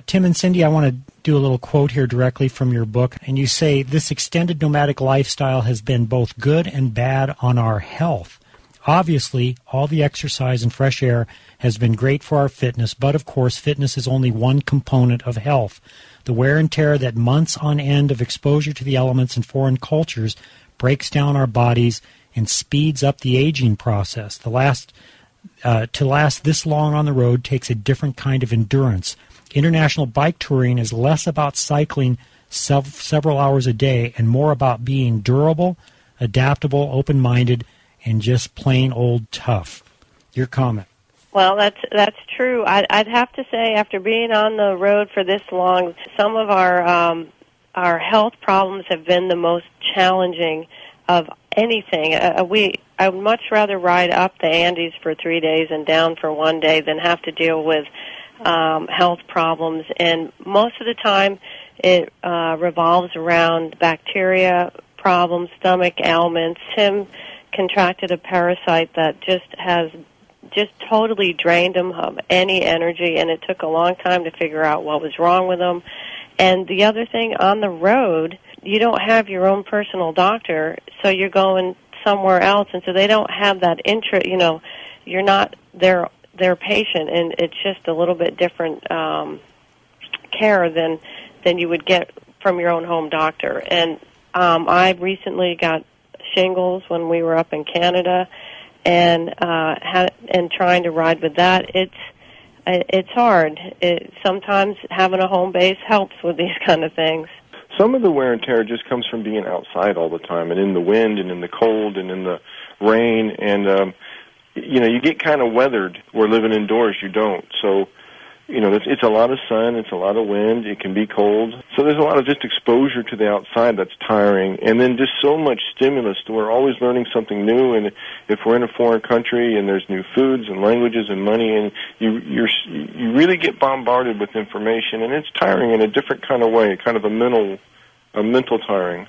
Tim and Cindy, I want to do a little quote here directly from your book. And you say, this extended nomadic lifestyle has been both good and bad on our health. Obviously, all the exercise and fresh air has been great for our fitness, but of course, fitness is only one component of health. The wear and tear that months on end of exposure to the elements in foreign cultures breaks down our bodies and speeds up the aging process. To last this long on the road takes a different kind of endurance. International bike touring is less about cycling several hours a day and more about being durable, adaptable, open-minded, and just plain old tough. Your comment. Well, that's true. I'd have to say, after being on the road for this long, some of our health problems have been the most challenging of anything. I would much rather ride up the Andes for 3 days and down for 1 day than have to deal with health problems. And most of the time, it revolves around bacteria problems, stomach ailments. Tim contracted a parasite that just totally drained him of any energy, and it took a long time to figure out what was wrong with him. And the other thing, on the road, you don't have your own personal doctor, so you're going somewhere else, and so they don't have that you're not their patient, and it's just a little bit different care than you would get from your own home doctor. And I recently got shingles when we were up in Canada, and trying to ride with that, it's hard. Sometimes having a home base helps with these kind of things. Some of the wear and tear just comes from being outside all the time, and in the wind, and in the cold, and in the rain, and you get kind of weathered. Where living indoors, you don't. So, it's a lot of sun, it's a lot of wind, it can be cold. So there's a lot of just exposure to the outside that's tiring, and then just so much stimulus. We're always learning something new, and if we're in a foreign country and there's new foods and languages and money, and you really get bombarded with information, and it's tiring in a different kind of way, kind of a mental tiring.